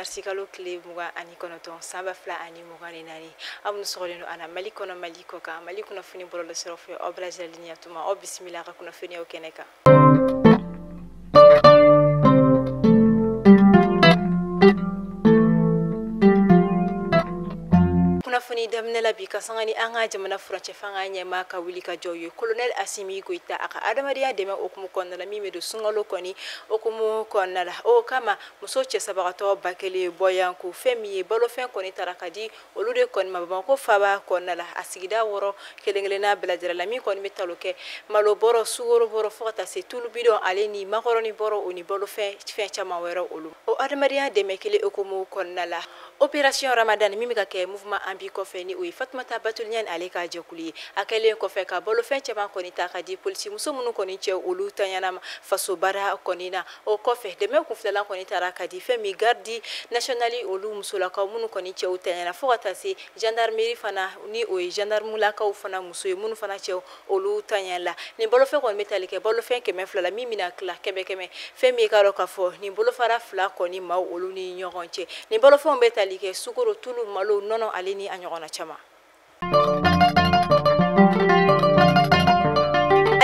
marsikalo kile muga ani konoton samba fla ani muga ni nani amnu sogoleno ana malikono maliko ka malikuna fini bolo le serofo obraja linya tuma o bismillah ka kuna fini o keneka funi damnela bi kasangani anga jamana furace fanga nyema ka wili ka joyo colonel Assimi Goita aka adamadiya deme okumu konnala mimi do sungalo koni okumu konnala o kama muso che sabagato bakele boyanku femi bolo fen koni tarakadi olude koni mabama ko faba konnala asigida woro kelengele na beladira la mi koni metaloke malo boro sugoro boro fota se tulu bidon aleni makoroni boro oni bolo fen chama wero olu o adamadiya deme kele okumu konnala opération Ramadan mimi ka ke mouvement ambi ko feni o Fatmata Batul Nyan aleka jokuli akele ko fe ka bolo fe chama ko ni takadi police muso munu ko ni che olu tanyana faso bara ko ni na o ko fe de me ku flala ko ni tarakadi femi gardi nationali olu muso la ka munu ko ni che o tanyana fo ta si gendarmerie fana ni o gendarme la ka fana muso munu fana che olu tanyala ni bolo fe ko metalike bolo fe ke me flala mimi na kla kebe keme femi ka ro ka fo ni bolo fara fla ko ni ma olu ni nyogonche ni bolo fe metalike sukoro tulu malo nono alini anyogona chama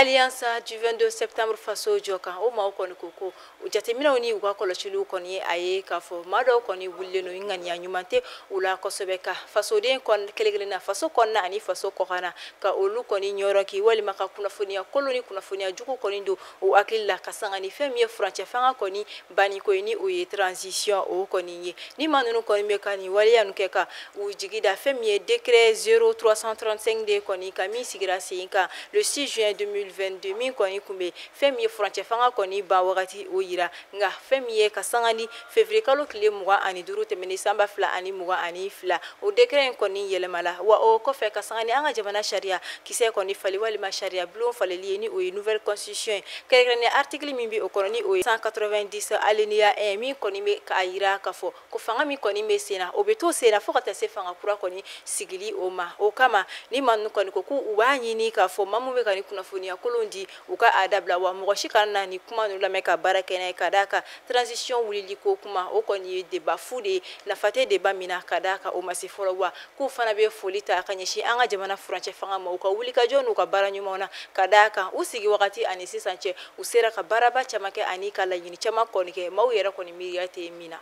Alliance du 22 septembre faso joka o ma ko ni koko ujate mina oni uga ko lachulu ko ni aye ka fo mado ko ni wulle no ngani anyumante ula ko sobeka faso de kon kelegele na faso kon na ani faso ko kana ka olu ko ni nyoro ki wali maka kuna fonia koloni kuna fonia juko ko ni do o akilla kasanga ni femi franche fanga ko ni bani ko ni o transition o ko ni manunu ko ni mekani wali anu ke ka ujigida femi décret 0335 de ko ni kami sigira sinka le 6 juin 2022 min koni kumbe femi franche fanga koni ba wakati oyira nga femi kasangani février kalo kile muga ani duru temene samba fla ani muga ani fla o décret koni yelemala wa o ko fe kasangani anga jamana sharia kise koni fali wali ma sharia blon fali lieni o nouvelle constitution kegrene article mimbi o koni o 190 alinéa 1 min koni me kaira kafo ko fanga mi koni me sena o beto sena fo kata se fanga kura koni sigili o ma o kama ni manu koni ko ku ubanyi ni kafo mamu me kani kuna foni kolondi uka adabla wa moshikana ni kuma no la meka barakena kadaka transition wulili ko kuma o koni débat fude na fate débat mina kadaka o masifolo wa ku fana be folita kanyeshi anga jamana franche fanga ma uka wulika jonu ka baranyuma ona kadaka usigi wakati anisi sanche usera ka baraba chamake ani kala yini chama koni ke mawera koni miyate mina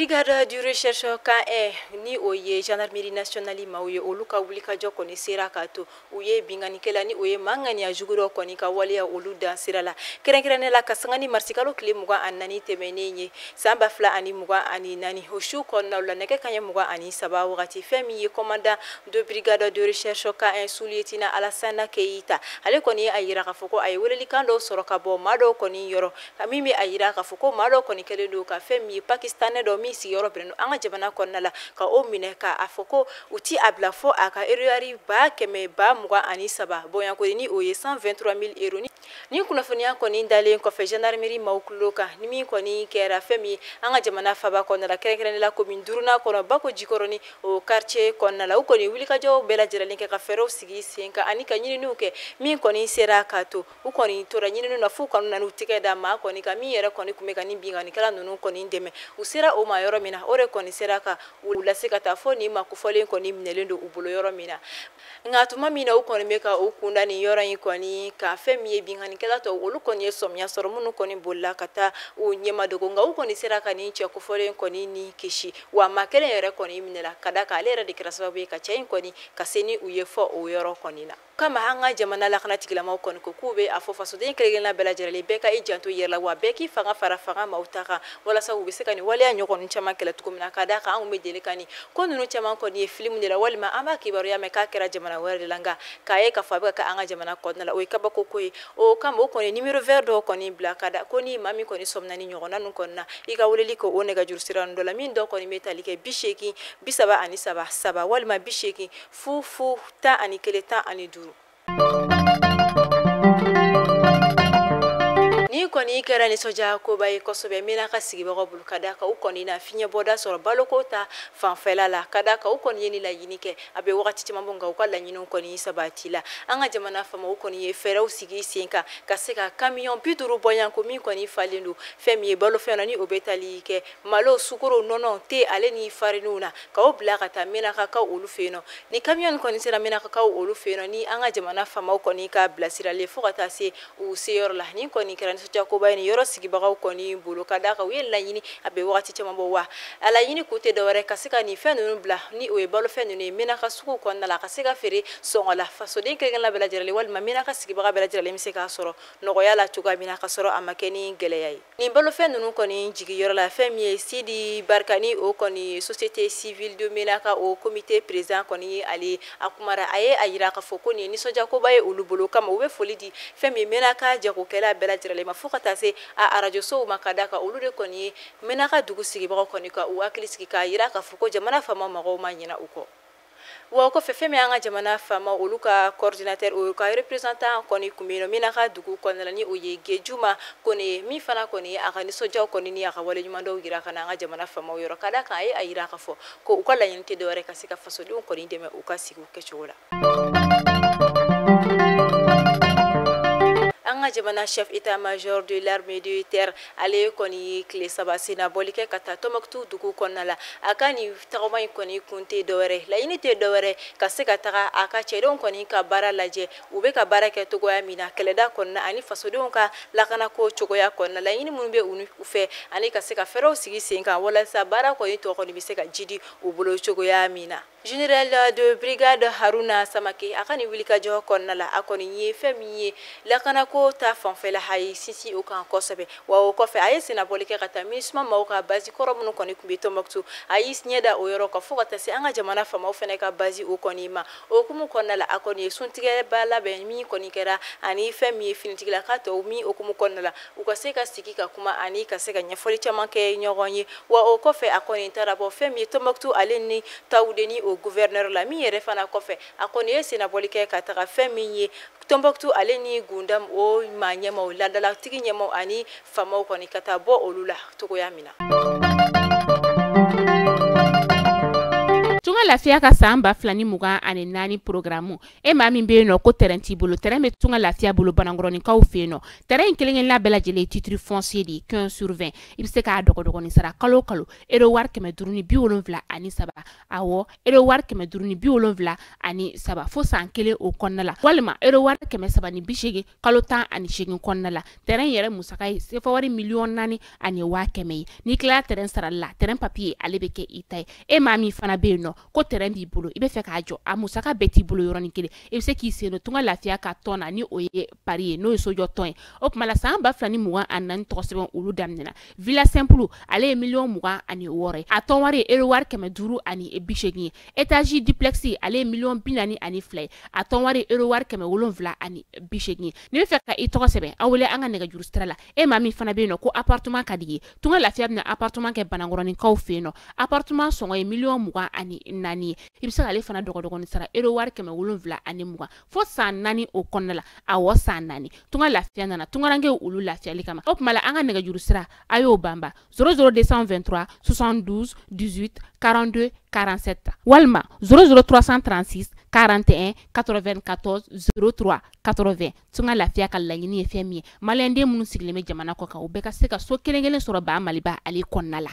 Brigade du recherche KE ni oye gendarmerie nationale mauye oluka wulika joko ni sera kato uye bingani kela ni oye mangani ya juguro koni ka wale ya oluda sirala kerenkerene la kasangani marsikalo kile muga anani temenenye samba fla ani muga ani nani hoshu konna la neke kanya muga ani saba wakati femi ye commandant de brigade de recherche KE Sulietina Alassana Keita ale koni ayira kafoko ay weleli kando soroka bo mado koni yoro kamimi ayira kafoko mado koni kele do ka femi Pakistan do si Europe no anga jabana konnala ka o mine ka afoko uti abla fo aka eriari ba keme ba muga ani saba boyan ko ni o 123,000 euros ni kuna fonia ko ni ndale ko fe gendarmerie mawkuloka ni mi ko ni kera femi anga jamana faba konnala kere la commune duruna ko bako jikoroni o quartier konnala ko ni wulika jo bela jirale ke ka fero sigi senka ani ka nyini nuke mi ko ni sera kato ko ni tora nyini na fu ko na nutike da ma ko ni ka mi yere ko ni kumeka ni binga ni kala nunu ko ni ndeme usera o ma yoro mina ore koni seraka ulasika tafoni makufole koni mnelendo ubulo yoro mina ngatuma mina ukoni meka ukunda ni yoro koni ka femi bingani kala to ulu koni somya soro munu koni bolla kata unyema dogo nga ukoni seraka ni nche kufole koni ni kishi wa makele yore koni mnela kadaka alera dikrasabe ka chain koni kaseni uyefo o yoro koni na kama hanga jamana la kana tigila ma koni ko kube afofa so den kelegena bela jerele beka ijanto yerla wa beki fanga fara fanga mautaka wala sa ubiseka ni wale anyoko chama kala tukumina kadaka angu medele kani ko nunu chama ko ni film de la walima ama kibaru ya meka kera jamana wale langa kae ka fabe ka anga jamana ko na la o ikaba ko koy o kama ko ni numero vert do ko ni black kada ko ni mami ko ni somna ni nyogona nun ko na iga wuleli ko onega jursiran do la min do ko ni metalike bisheki bisaba ani saba walima bisheki fu ta ani keleta ani duru ni ni kɔni kɛra nisɔndiya koba ye kosɛbɛ mina ka sigibagaw bolo ka da ka u kɔni na fiɲɛ bɔda sɔrɔ baloko ta fanfɛla la ka da ka u kɔni ye ni laɲini kɛ a bɛ wagati caman bɔ nka u ka laɲiniw kɔni sabati la an ka jamana famaw kɔni ye fɛɛrɛw sigi sen kan ka se ka camion 50 bɔyanko min kɔni falen don fɛn min ye balofɛn na ni o bɛ tali kɛ malo sukoro nɔnɔ te ale ni fariniw na ka o bila ka taa menakakaw olu fɛ yen nɔ ni camion kɔni sera menakakaw olu fɛ yen nɔ ni an ka jamana famaw kɔni ka bilasiralen fo ka taa se u seyɔrɔ la ni kɔni kɛra nisɔndiya koba ye ni yɔrɔ sigibagaw kɔni bolo ka da kan u ye laɲini a bɛ wagati caman bɔ wa a laɲini kun tɛ dɔwɛrɛ ka se ka nin fɛn ninnu bila ni o ye balofɛn ninnu ye menaka sugu kɔnɔna la ka se ka feere sɔngɔ la fasoden kelen bɛɛ lajɛlen walima menaka sigibaga bɛɛ lajɛlen bɛ se k'a sɔrɔ nɔgɔya la cogoya min na ka sɔrɔ a ma kɛ ni gɛlɛya ye nin balofɛn ninnu kɔni jigiyɔrɔ la fɛn min ye Sidi Barkani o kɔni société civile de menaka o comité président kɔni ye ale a kumara a ye a yira k'a fɔ ko nin ye nisɔndiya koba ye olu bolo kama u bɛ foli di fɛn min menaka jagokɛla bɛɛ lajɛlen ma fo ka taa se a arajosow ma ka da kan olu de kɔni ye menaka dugu sigibagaw kɔni ka u hakili sigi k'a yira k'a fɔ ko jamana faama mɔgɔw ma ɲina u kɔ wa kɔfɛ fɛn min an ka jamana faama olu ka coordinateur o ka représentant kɔni kun bɛ yen nɔ menaka dugu kɔnɔna la ni o ye Gejuma kɔni min fana kɔni a ka nisɔndiyaw kɔni ni a ka waleɲuman dɔw yira ka na an ka jamana faamaw yɔrɔ ka da kan a ye a yira k'a fɔ ko u ka laɲini tɛ dɔwɛrɛ ka se ka fasodenw kɔni dɛmɛ u ka sigi u kɛcogo la. An ka jamana chef état-major de l'armée de terre ale kɔni tile saba senna bɔli kɛ ka taa Tɔnbɔkutu dugu kɔnɔna la a ka nin tagama in kɔni kun tɛ dɔwɛrɛ laɲini tɛ dɔwɛrɛ ka se ka taga a ka cɛdenw kɔni ka baara lajɛ u bɛ ka baara kɛ cogoya min na kɛlɛda kɔnɔna ani fasodenw ka lakanako cogoya kɔnɔna laɲini minnu bɛ u fɛ ani ka se ka fɛɛrɛw sigi sen kan walasa baara kɔni tɔ kɔni bɛ se ka jidi u bolo cogoya min na. Général de brigade Haruna Samake a ka nin wulikajɔ kɔnɔna la a kɔni ye fɛn min ye lakanako ta fanfɛla a ye sinsin o kan kosɛbɛ wa o kɔfɛ a ye sennabɔli kɛ ka taa MINUSMA maaw ka base kɔrɔ minnu kɔni tun bɛ Tɔnbɔkutu a y'i ɲɛ da o yɔrɔ kan fo ka taa se an ka jamana faamaw fana ka base o kɔni ma o hukumu kɔnɔna la a kɔni ye suntigɛba labɛn min kɔni kɛra ani fɛn min ye finitigilaka tɔw min hukumu kɔnɔna la u ka se ka sigi ka kuma ani ka se ka ɲɛfɔli caman kɛ ɲɔgɔn ye wa o kɔfɛ a kɔni taara bɔ fɛn min ye Tɔnbɔkutu ale ni Tawudeni o gouverneur la min yɛrɛ fana kɔfɛ a kɔni ye sennabɔli kɛ ka taga fɛn min ye Tɔnbɔkutu ale ni Gundam o maa ɲɛmaw laadalatigi ɲɛmaw ani faamaw kɔni ka taa bɔ olu la cogoya min na. Tunga lafiya ka san 2024 programme e maa min bɛ yen nɔ ko terrain t'i bolo terrain bɛ tunga lafiya bolo Banankɔrɔnikaw fɛ yen nɔ terrain in kelen-kelenna bɛɛ lajɛlen titre foncier de 15/20 i bɛ se k'a dɔgɔdɔgɔnin sara kalo kalo euro wari 573 awɔ euro wari 573 fo san kelen o kɔnɔna la walima euro wari 380 kalo 18 kɔnɔna la terrain yɛrɛ musaka ye sefa wari $4,100,000 ye n'i tilala terrain sarali la terrain papier ale bɛ kɛ i ta ye e maa min fana bɛ yen nɔ ko terrain b'i bolo i bɛ fɛ k'a jɔ a musaka bɛɛ t'i bolo yɔrɔnin kelen i bɛ se k'i sen don tunga lafiya ka tɔn na ni o ye pari ye n'o ye sojɔ tɔn ye o tuma la san 2024 tɔgɔ sɛbɛn olu daminɛna villa simple ale ye $26,000 ye a tɔn wari ye euro wari 580 ye étage duplex ale ye $42,000 ye a tɔn wari ye euro wari 780 ye n'i bɛ fɛ ka i tɔgɔ sɛbɛn a wele an ka nɛgɛjuru sira la e maa min fana bɛ yen nɔ ko appartement ka di ye tunga lafiya bɛna appartement kɛ Banankɔrɔnikaw fɛ yen nɔ appartement sɔngɔ ye $24,000 ye i bɛ se k'ale fana dɔgɔdɔgɔnin sara euro wari 720 fo san 4 o kɔnɔna la awɔ san 4 tunga lafiya nana tungaranke olu lafiyali kama o tuma la an ka nɛgɛjuru sira a y'o banba 00223 72 18 42 47 walima 00336 41 94 03 80 tunga lafiya ka laɲini ye fɛn min ye maliyɛnden minnu sigilen bɛ jamana kɔ kan u bɛɛ ka se ka so kelen-kelen sɔrɔ ba Maliba ale kɔnɔna la.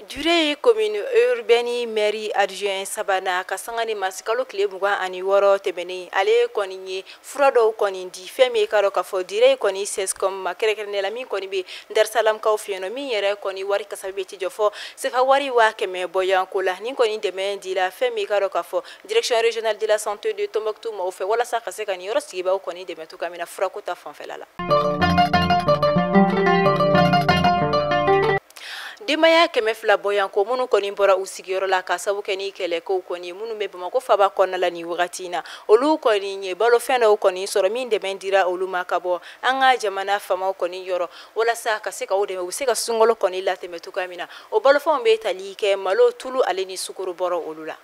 Durée commune urbaine mairie adjoint sabana ka sanga ni masikalo tile 26 tɛmɛnen ale kɔni ye fura dɔw kɔni di fɛn min ka dɔ ka fɔ Durée kɔni CESCOM ma kɛrɛnkɛrɛnnen la min kɔni bɛ Darsalamkaw fɛ yen nɔ min yɛrɛ kɔni wari kasa bɛ ti jɔ fɔ sefa wari 100,000 bɔyanko la ni kɔni dɛmɛ dira fɛn min ka dɔ ka fɔ direction régionale de la santé de Tɔnbɔkutu maaw fɛ walasa ka se ka nin yɔrɔ sigibaw kɔni dɛmɛ cogoya min na furako ta fanfɛla la. Denbaya 200 bɔyanko minnu kɔni bɔra u sigiyɔrɔ la ka sabu kɛ ni kɛlɛkow kɔni minnu bɛ Bamakɔ faba kɔnɔna la ni wagati in na olu kɔni ye balofɛn dɔw kɔni sɔrɔ min dɛmɛ dira olu ma ka bɔ an ka jamana faamaw kɔni yɔrɔ walasa ka se ka o dɛmɛ u bɛ se ka sunkalo kɔni latɛmɛ cogoya min na o balofɛnw bɛ tali kɛ malo tulu ale ni sukoro bɔra olu la.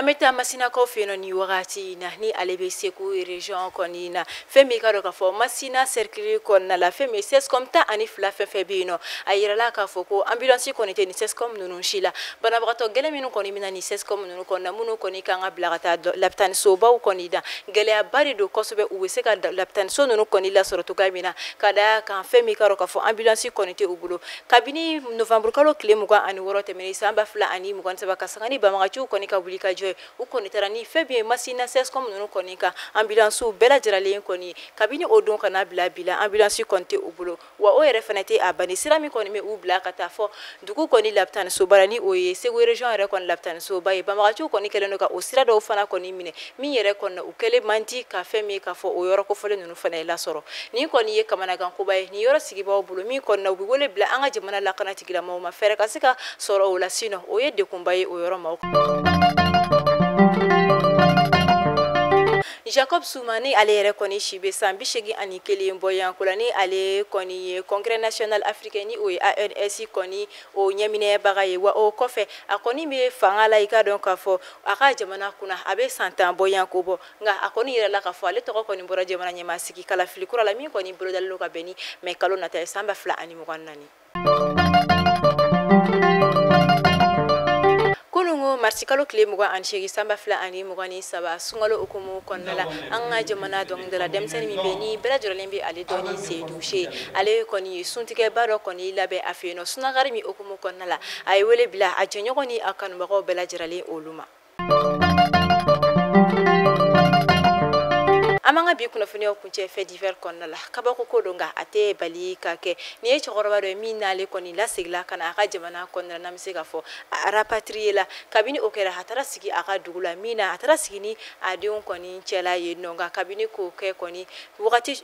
ameta masina ko feno ni wagati na ni alebe seku region konina femi karo ka fo masina cercle kon la femi sescom ta ani fla febino ayira la ka fo ko ambulance ko ni sescom nunu shila bana bagato gele minu koni mina ni sescom nunu kon na munu koni kanga blagata laptan so baw koni da gele abari do kosobe uwese ka laptan so nunu koni la soroto kamina kada kan femi karo ka fo ambulance koni te ubulo kabini novembre kalo klemu ko ani worote meni samba fla ani mu kon sabaka sangani ba magachu koni ka bulika ukoni tarani febie masina sescom nunu koni ka ambulance bela jirale koni kabini odon kana bila ambulance konte ubulo wa o yere fanate abani sirami koni me ubla kata fo dugu koni laptan so barani oye segu region re kon laptan so baye bamagachu koni keleno ka osira do fana koni mine mi yere kon ukele manti ka femi ka fo o yoro ko fole nunu fana la soro ni koni ye kamana gan ko baye ni yoro sigi ba obulo mi kon na wole bla anga jamana la kana tigila ma fere ka sika soro o la sino o ye de kumbaye o yoro ma Jacob Soumani ale koni shibe sambi shegi ani kele mboyan kulani ale koni Congrès national africain ni o ANC koni o nyamine bagaye wa o kofe akoni me fangala ika donc afo aka jamana kuna abe santa mboyan kobo nga akoni yela ka fo ale to koni mbora jamana nyama siki kala filikura la mi koni bro dallo ka beni me kalo na ta samba fla ani mo nani kunungo marsikalo kile mugo anshegi samba fla ani mugani saba sungalo okumu konnala anga jamana dong de la demsen mi beni bela jolembe ale doni se douche ale koni suntike baro koni labe afeno sunagari mi okumu konnala ay wele bila ajenyo koni akanu bago bela jirale oluma amanga bi kuna fune okunche fait divers konnala kabako kodonga ate bali kake ni chokoroba do minale koni la sigla kana aka jamana konnala namse gafo rapatrier la kabini okera hatara sigi aka dugula mina hatara sigini adion koni chela yenonga kabini ko ke koni wakati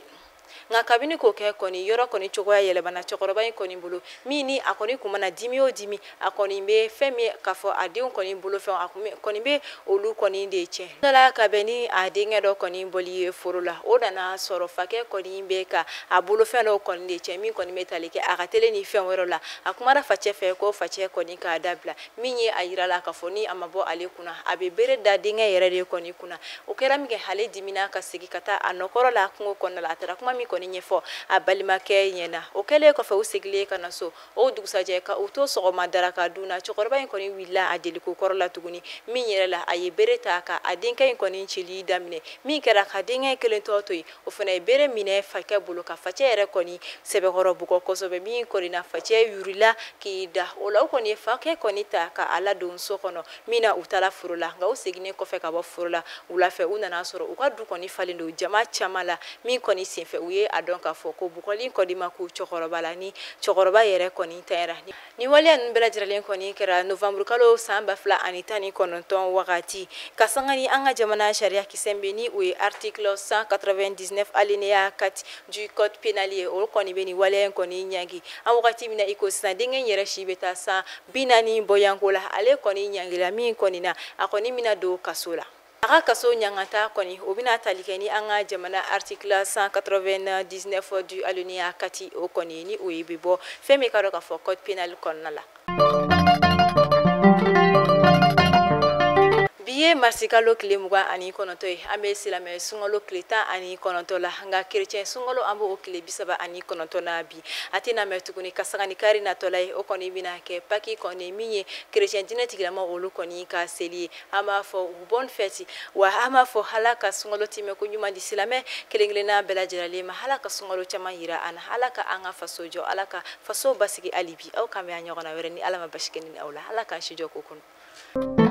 nga kabini ko ke koni yoro koni chogoya yele bana chokoroba koni bulu mini akoni kumana dimi o dimi akoni be femi kafo adion koni bulu fe akumi koni be olu koni deche dala kabeni adinga do koni boli forula odana soro fake koni be ka abulu fe no koni deche mi koni metalike akatele ni fe worola akumara fache fe ko fache koni ka dabla minye ayira la kafoni amabo ale kuna abe bere da dinga yere de koni kuna okera mi ke hale dimina ka sigi kata anokoro la kungo koni la tara kuma mi koni nyefo abalima ke nyena okele ko fa usigle kana so o dugsaje ka uto so madaraka duna chokorba koni willa adeli ko korola tuguni mi nyela aye bereta ka adinka koni chili damne mi kera ka dinga kelen totoy o fana bere mine fake bulu ka fache ere koni sebe goro buko ko so be mi koni na fache yurila ki da ola koni fake koni ta ka ala don so kono mina utala furula nga usigne ko fe ka bo furula ula fe una na soro uka du koni falindo jama chamala mi koni senfe uye adon ka fo ko bukoli ko dima ku chokoroba la ni chokoroba yere koni tera ni wali an bela jiralen koni kera novembre kalo samba fla anitani kononton wakati kasangani anga jamana sharia kisembe ni uye article 199 alinéa 4 du code pénal o koni beni wali koni nyangi an wakati mina iko sa dingen yere shibeta sa binani boyangola ale koni nyangi la mi koni na akoni mina do kasola aka kaso nyangata koni obina talikeni anga jamana article 199 du alinéa 4 o koni ni oyibibo femi karo ka fo code pénal konnala biye marsikalo kile muga ani kononto ambe silame sungolo kleta ani kononto la nga chrétien sungolo ambo okile bisaba ani kononto na bi atina metukuni kasangani kari na tolai okoni bina ke paki koni minye chrétien dinetigila ma olu koni ka seli ama fo bonne fête wa ama fo halaka sungolo time ko nyuma di silame kelengele na bela jirale ma halaka sungolo chama hira ana halaka anga fasojo alaka faso basigi alibi au kame anyogona wereni alama bashikeni awla halaka shijo kokun